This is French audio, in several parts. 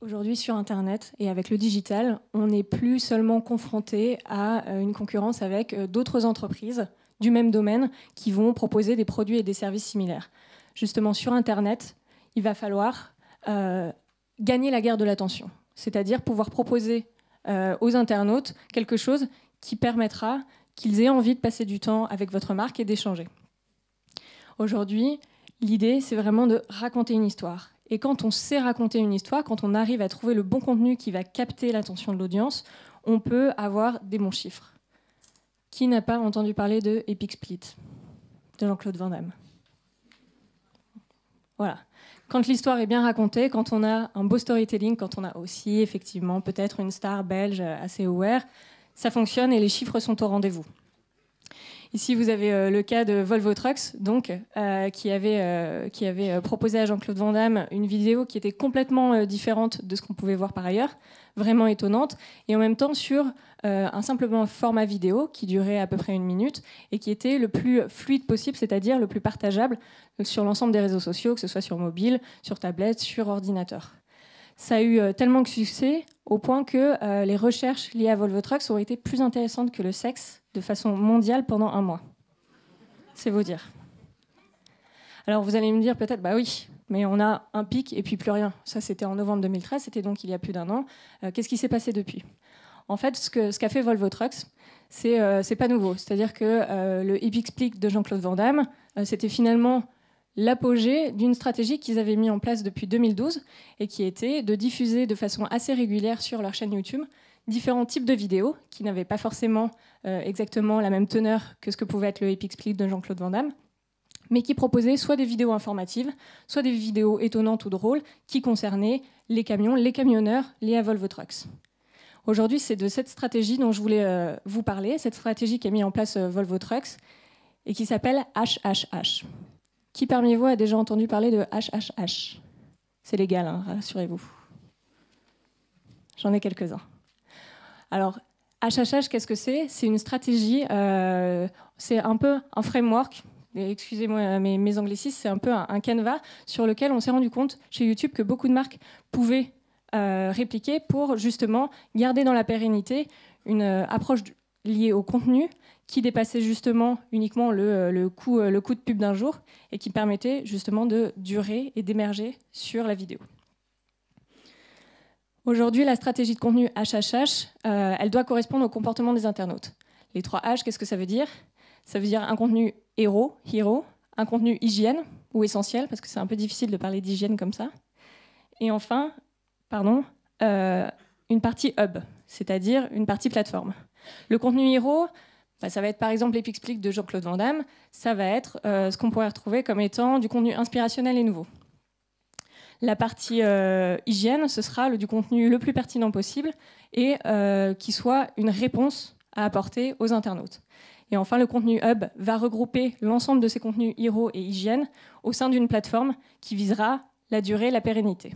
Aujourd'hui, sur Internet et avec le digital, on n'est plus seulement confronté à une concurrence avec d'autres entreprises du même domaine qui vont proposer des produits et des services similaires. Justement, sur Internet, il va falloir gagner la guerre de l'attention, c'est-à-dire pouvoir proposer aux internautes quelque chose qui permettra qu'ils aient envie de passer du temps avec votre marque et d'échanger. Aujourd'hui, l'idée, c'est vraiment de raconter une histoire. Et quand on sait raconter une histoire, quand on arrive à trouver le bon contenu qui va capter l'attention de l'audience, on peut avoir des bons chiffres. Qui n'a pas entendu parler de Epic Split de Jean-Claude Van Damme? Voilà. Quand l'histoire est bien racontée, quand on a un beau storytelling, quand on a aussi effectivement peut-être une star belge assez aware, ça fonctionne et les chiffres sont au rendez-vous. Ici, vous avez le cas de Volvo Trucks, donc, qui avait proposé à Jean-Claude Van Damme une vidéo qui était complètement différente de ce qu'on pouvait voir par ailleurs, vraiment étonnante, et en même temps sur un simplement format vidéo qui durait à peu près 1 minute et qui était le plus fluide possible, c'est-à-dire le plus partageable sur l'ensemble des réseaux sociaux, que ce soit sur mobile, sur tablette, sur ordinateur. Ça a eu tellement de succès au point que les recherches liées à Volvo Trucks ont été plus intéressantes que le sexe de façon mondiale pendant 1 mois. C'est vous dire. Alors vous allez me dire peut-être, bah oui, mais on a un pic et puis plus rien. Ça c'était en novembre 2013, c'était donc il y a plus d'1 an. Qu'est-ce qui s'est passé depuis? En fait, ce qu'a fait Volvo Trucks, c'est pas nouveau. C'est-à-dire que le Epic Split de Jean-Claude Van Damme, c'était finalement l'apogée d'une stratégie qu'ils avaient mis en place depuis 2012 et qui était de diffuser de façon assez régulière sur leur chaîne YouTube différents types de vidéos qui n'avaient pas forcément exactement la même teneur que ce que pouvait être le Epic Split de Jean-Claude Van Damme, mais qui proposaient soit des vidéos informatives, soit des vidéos étonnantes ou drôles qui concernaient les camions, les camionneurs liés à Volvo Trucks. Aujourd'hui, c'est de cette stratégie dont je voulais vous parler, cette stratégie qu'a mis en place Volvo Trucks et qui s'appelle HHH. Qui parmi vous a déjà entendu parler de HHH? C'est légal, hein, rassurez-vous. J'en ai quelques-uns. Alors, HHH, qu'est-ce que c'est? C'est une stratégie, c'est un peu un framework, excusez-moi mes anglicismes, c'est un peu un canevas sur lequel on s'est rendu compte chez YouTube que beaucoup de marques pouvaient répliquer pour justement garder dans la pérennité une approche liée au contenu qui dépassait justement uniquement le coût de pub d'un jour et qui permettait justement de durer et d'émerger sur la vidéo. Aujourd'hui, la stratégie de contenu HHH, elle doit correspondre au comportement des internautes. Les 3 H, qu'est-ce que ça veut dire? Ça veut dire un contenu hero, un contenu hygiène ou essentiel, parce que c'est un peu difficile de parler d'hygiène comme ça. Et enfin, une partie hub, c'est-à-dire une partie plateforme. Le contenu hero, ça va être par exemple l'Epic Split de Jean-Claude Van Damme, ça va être ce qu'on pourrait retrouver comme étant du contenu inspirationnel et nouveau. La partie hygiène, ce sera du contenu le plus pertinent possible et qui soit une réponse à apporter aux internautes. Et enfin, le contenu hub va regrouper l'ensemble de ces contenus hero et hygiène au sein d'une plateforme qui visera la durée, la pérennité.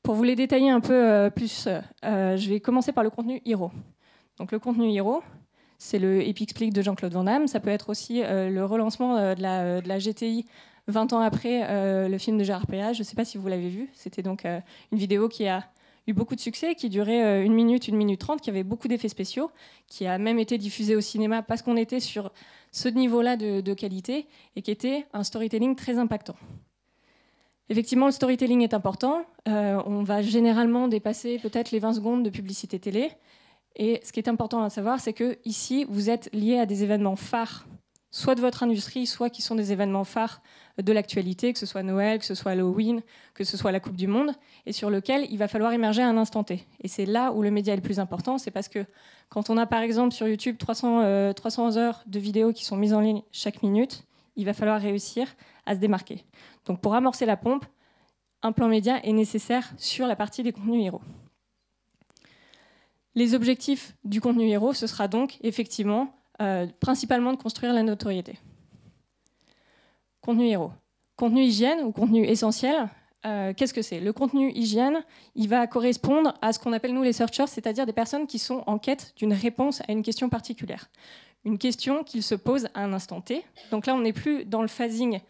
Pour vous les détailler un peu plus, je vais commencer par le contenu hero. Donc le contenu hero, c'est le Epic Split de Jean-Claude Van Damme. Ça peut être aussi le relancement de la GTI 20 ans après le film de Gérard Péage. Je ne sais pas si vous l'avez vu. C'était donc une vidéo qui a eu beaucoup de succès, qui durait 1 minute, 1 minute 30, qui avait beaucoup d'effets spéciaux, qui a même été diffusée au cinéma parce qu'on était sur ce niveau-là de qualité et qui était un storytelling très impactant. Effectivement, le storytelling est important. On va généralement dépasser peut-être les 20 secondes de publicité télé. Et ce qui est important à savoir, c'est que ici, vous êtes lié à des événements phares, soit de votre industrie, soit qui sont des événements phares de l'actualité, que ce soit Noël, que ce soit Halloween, que ce soit la Coupe du Monde, et sur lequel il va falloir émerger à un instant T. Et c'est là où le média est le plus important, c'est parce que quand on a par exemple sur YouTube 300 heures de vidéos qui sont mises en ligne chaque minute, il va falloir réussir à se démarquer. Donc pour amorcer la pompe, un plan média est nécessaire sur la partie des contenus héros. Les objectifs du contenu héros, ce sera donc effectivement principalement de construire la notoriété. Contenu héros. Contenu hygiène ou contenu essentiel, qu'est-ce que c'est? Le contenu hygiène, il va correspondre à ce qu'on appelle nous les searchers, c'est-à-dire des personnes qui sont en quête d'une réponse à une question particulière. Une question qu'ils se posent à un instant T. Donc là, on n'est plus dans le phasing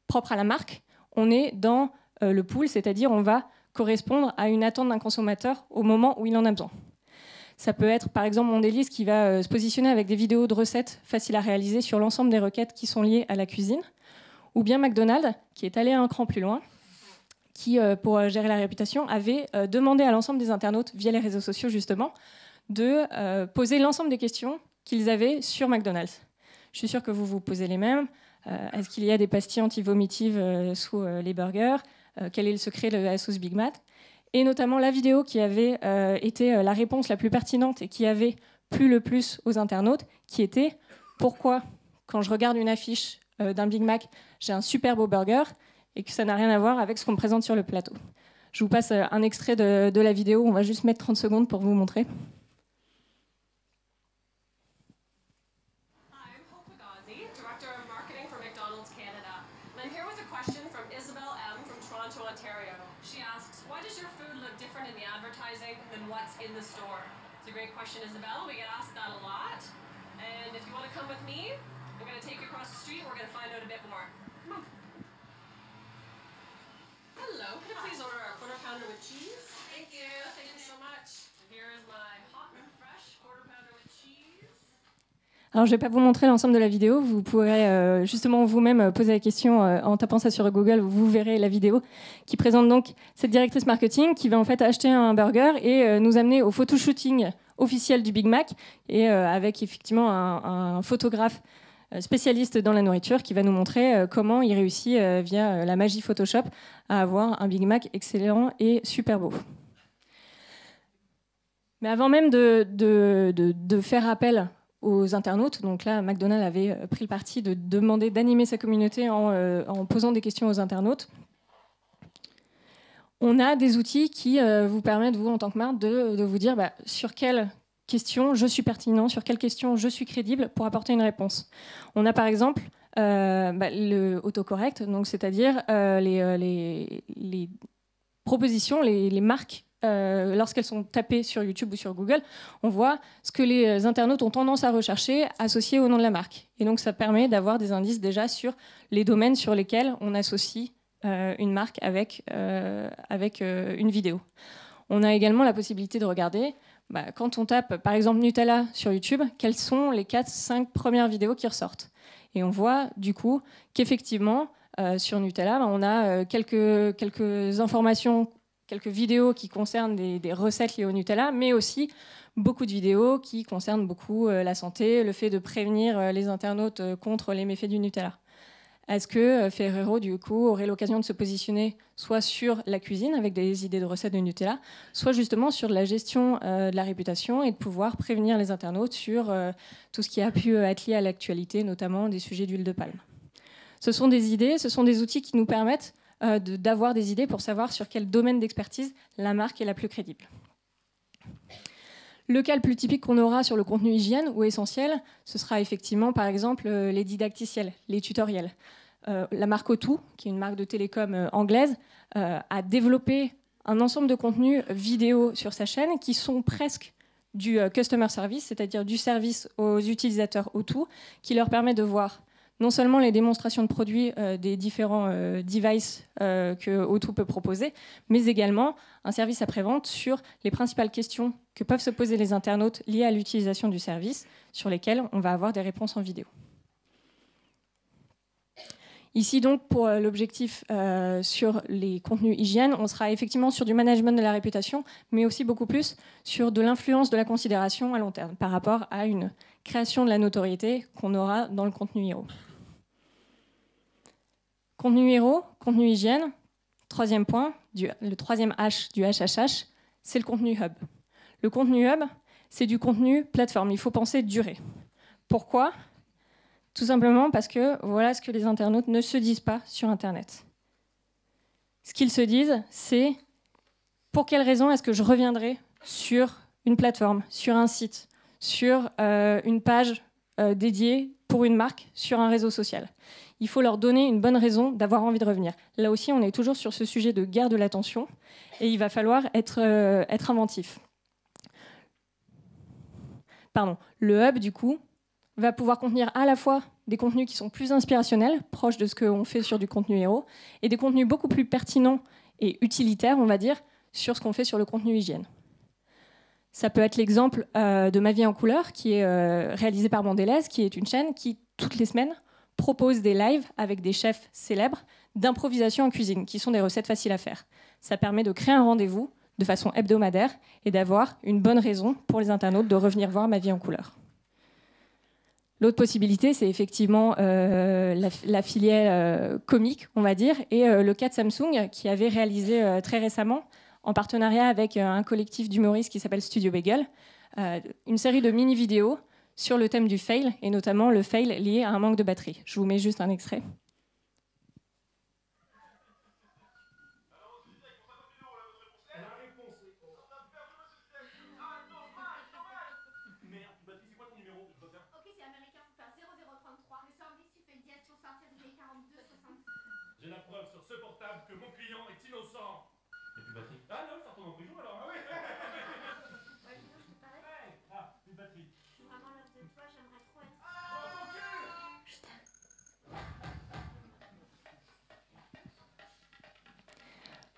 propre à la marque, on est dans le pool, c'est-à-dire on va correspondre à une attente d'un consommateur au moment où il en a besoin. Ça peut être par exemple Mondelez qui va se positionner avec des vidéos de recettes faciles à réaliser sur l'ensemble des requêtes qui sont liées à la cuisine, ou bien McDonald's qui est allé un cran plus loin, qui, pour gérer la réputation, avait demandé à l'ensemble des internautes, via les réseaux sociaux justement, de poser l'ensemble des questions qu'ils avaient sur McDonald's. Je suis sûre que vous vous posez les mêmes. Est-ce qu'il y a des pastilles anti-vomitives sous les burgers? Quel est le secret de la sauce Big Mac? Et notamment la vidéo qui avait été la réponse la plus pertinente et qui avait plu le plus aux internautes, qui était « Pourquoi, quand je regarde une affiche d'un Big Mac, j'ai un super beau burger et que ça n'a rien à voir avec ce qu'on me présente sur le plateau ?» Je vous passe un extrait de la vidéo. On va juste mettre 30 secondes pour vous montrer. Question, Isabel. We get asked that a lot. And if you want to come with me, I'm going to take you across the street. We're going to find out a bit more. Come on. Hello. Can I please order a quarter pounder with cheese? Thank you. Thank you so much. And here is my hot and fresh quarter pounder with cheese. Alors, je ne vais pas vous montrer l'ensemble de la vidéo. Vous pourrez justement vous-même poser la question en tapant ça sur Google. Vous verrez la vidéo qui présente donc cette directrice marketing qui va en fait acheter un burger et nous amener au photoshooting officiel du Big Mac et avec effectivement un photographe spécialiste dans la nourriture qui va nous montrer comment il réussit via la magie Photoshop à avoir un Big Mac excellent et super beau. Mais avant même de faire appel aux internautes, donc là McDonald's avait pris le parti de demander d'animer sa communauté en posant des questions aux internautes. On a des outils qui vous permettent, vous, en tant que marque, de vous dire sur quelle question je suis pertinent, sur quelle question je suis crédible pour apporter une réponse. On a par exemple le autocorrect, donc c'est-à-dire les propositions, les marques, lorsqu'elles sont tapées sur YouTube ou sur Google, on voit ce que les internautes ont tendance à rechercher associé au nom de la marque. Et donc ça permet d'avoir des indices déjà sur les domaines sur lesquels on associe une marque avec une vidéo. On a également la possibilité de regarder, quand on tape par exemple Nutella sur YouTube, quelles sont les 4-5 premières vidéos qui ressortent. Et on voit du coup qu'effectivement, sur Nutella, on a quelques informations, quelques vidéos qui concernent des recettes liées au Nutella, mais aussi beaucoup de vidéos qui concernent beaucoup la santé, le fait de prévenir les internautes contre les méfaits du Nutella. Est-ce que Ferrero, du coup, aurait l'occasion de se positionner soit sur la cuisine, avec des idées de recettes de Nutella, soit justement sur la gestion de la réputation et de pouvoir prévenir les internautes sur tout ce qui a pu être lié à l'actualité, notamment des sujets d'huile de palme. Ce sont des idées, ce sont des outils qui nous permettent d'avoir des idées pour savoir sur quel domaine d'expertise la marque est la plus crédible. Le cas le plus typique qu'on aura sur le contenu hygiène ou essentiel, ce sera effectivement, par exemple, les didacticiels, les tutoriels. La marque O2, qui est une marque de télécom anglaise, a développé un ensemble de contenus vidéo sur sa chaîne qui sont presque du customer service, c'est-à-dire du service aux utilisateurs O2, qui leur permet de voir non seulement les démonstrations de produits des différents devices que O2 peut proposer, mais également un service après-vente sur les principales questions que peuvent se poser les internautes liées à l'utilisation du service, sur lesquelles on va avoir des réponses en vidéo. Ici, donc, pour l'objectif sur les contenus hygiène, on sera effectivement sur du management de la réputation, mais aussi beaucoup plus sur de l'influence de la considération à long terme, par rapport à une création de la notoriété qu'on aura dans le contenu héros. Contenu héros, contenu hygiène, troisième point, le troisième H du HHH, c'est le contenu hub. Le contenu hub, c'est du contenu plateforme. Il faut penser durée. Pourquoi ? Tout simplement parce que voilà ce que les internautes ne se disent pas sur Internet. Ce qu'ils se disent, c'est pour quelle raison est-ce que je reviendrai sur une plateforme, sur un site, sur une page dédiée pour une marque, sur un réseau social. Il faut leur donner une bonne raison d'avoir envie de revenir. Là aussi, on est toujours sur ce sujet de guerre de l'attention et il va falloir être inventif. Le hub, du coup, va pouvoir contenir à la fois des contenus qui sont plus inspirationnels, proches de ce qu'on fait sur du contenu héros, et des contenus beaucoup plus pertinents et utilitaire, on va dire, sur ce qu'on fait sur le contenu hygiène. Ça peut être l'exemple de Ma vie en couleur, qui est réalisé par Mondelez, qui est une chaîne qui, toutes les semaines, propose des lives avec des chefs célèbres d'improvisation en cuisine, qui sont des recettes faciles à faire. Ça permet de créer un rendez-vous de façon hebdomadaire et d'avoir une bonne raison pour les internautes de revenir voir Ma vie en couleur. L'autre possibilité, c'est effectivement la filière comique, on va dire, et le cas de Samsung, qui avait réalisé très récemment, en partenariat avec un collectif d'humoristes qui s'appelle Studio Bagel, une série de mini-vidéos sur le thème du fail, et notamment le fail lié à un manque de batterie. Je vous mets juste un extrait. J'ai la preuve sur ce portable que mon client est innocent. Il n'y a plus de batterie. Ah non, ça retourne en prison alors. Ah oui. Ouais, sinon, je peux parler. Ah, plus de batterie. Je suis vraiment l'œuf de toi, j'aimerais trop être. Je t'aime.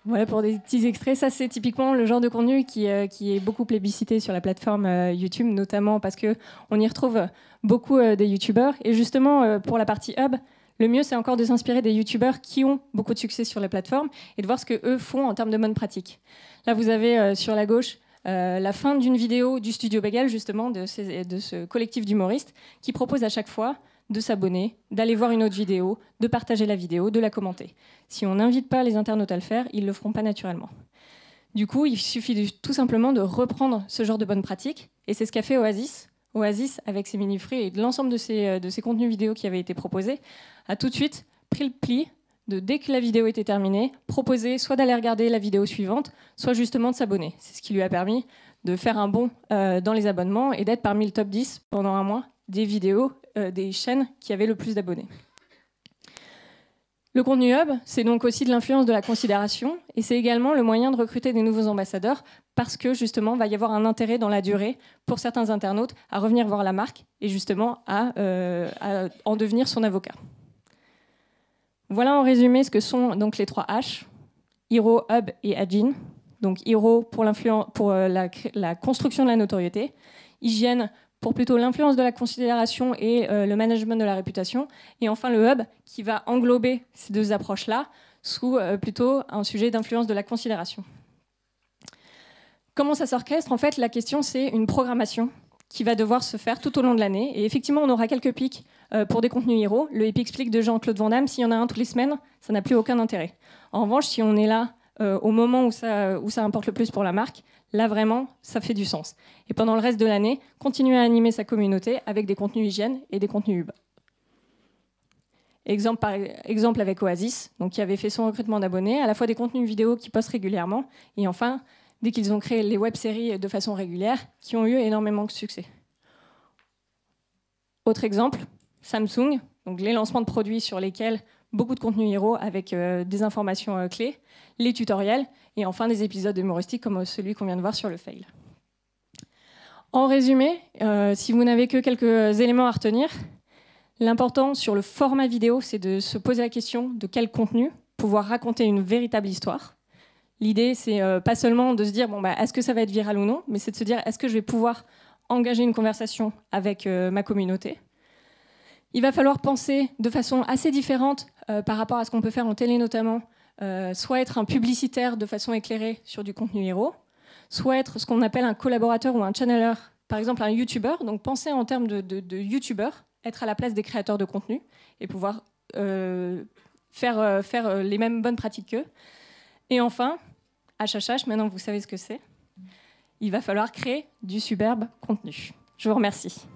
Voilà pour des petits extraits. Ça, c'est typiquement le genre de contenu qui est beaucoup plébiscité sur la plateforme YouTube, notamment parce qu'on y retrouve beaucoup des YouTubeurs. Et justement, pour la partie hub, le mieux, c'est encore de s'inspirer des YouTubeurs qui ont beaucoup de succès sur la plateforme et de voir ce qu'eux font en termes de bonnes pratiques. Là, vous avez sur la gauche la fin d'une vidéo du Studio Bagel, justement, de ce collectif d'humoristes, qui propose à chaque fois de s'abonner, d'aller voir une autre vidéo, de partager la vidéo, de la commenter. Si on n'invite pas les internautes à le faire, ils ne le feront pas naturellement. Du coup, il suffit tout simplement de reprendre ce genre de bonnes pratiques, et c'est ce qu'a fait Oasis. Oasis, avec ses mini-fruits et de l'ensemble de ses contenus vidéo qui avaient été proposés, a tout de suite pris le pli de, dès que la vidéo était terminée, proposer soit d'aller regarder la vidéo suivante, soit justement de s'abonner. C'est ce qui lui a permis de faire un bond dans les abonnements et d'être parmi le top 10 pendant un mois des vidéos, des chaînes qui avaient le plus d'abonnés. Le contenu hub, c'est donc aussi de l'influence de la considération et c'est également le moyen de recruter des nouveaux ambassadeurs parce que justement, il va y avoir un intérêt dans la durée pour certains internautes à revenir voir la marque et justement à en devenir son avocat. Voilà en résumé ce que sont donc les 3 H, Hero, Hub et Agile. Donc Hero pour la construction de la notoriété, Hygiène pour plutôt l'influence de la considération et le management de la réputation, et enfin le Hub qui va englober ces 2 approches-là sous plutôt un sujet d'influence de la considération. Comment ça s'orchestre? En fait, la question, c'est une programmation qui va devoir se faire tout au long de l'année. Et effectivement, on aura quelques pics pour des contenus héros. Le Epic Explique de Jean-Claude Van Damme, s'il y en a un toutes les semaines, ça n'a plus aucun intérêt. En revanche, si on est là au moment où ça importe le plus pour la marque, là vraiment, ça fait du sens. Et pendant le reste de l'année, continuer à animer sa communauté avec des contenus hygiène et des contenus hub. Exemple avec Oasis, donc, qui avait fait son recrutement d'abonnés, à la fois des contenus vidéo qui postent régulièrement, et enfin, dès qu'ils ont créé les web-séries de façon régulière, qui ont eu énormément de succès. Autre exemple, Samsung, donc les lancements de produits sur lesquels beaucoup de contenu héros avec des informations clés, les tutoriels, et enfin des épisodes humoristiques comme celui qu'on vient de voir sur le fail. En résumé, si vous n'avez que quelques éléments à retenir, l'important sur le format vidéo, c'est de se poser la question de quel contenu, pouvoir raconter une véritable histoire. L'idée, c'est pas seulement de se dire bon, est-ce que ça va être viral ou non, mais c'est de se dire est-ce que je vais pouvoir engager une conversation avec ma communauté. Il va falloir penser de façon assez différente par rapport à ce qu'on peut faire en télé notamment, soit être un publicitaire de façon éclairée sur du contenu héros, soit être ce qu'on appelle un collaborateur ou un channeler, par exemple un YouTuber, donc penser en termes de YouTuber, être à la place des créateurs de contenu et pouvoir faire les mêmes bonnes pratiques qu'eux. Et enfin, HHH, maintenant vous savez ce que c'est, il va falloir créer du superbe contenu. Je vous remercie.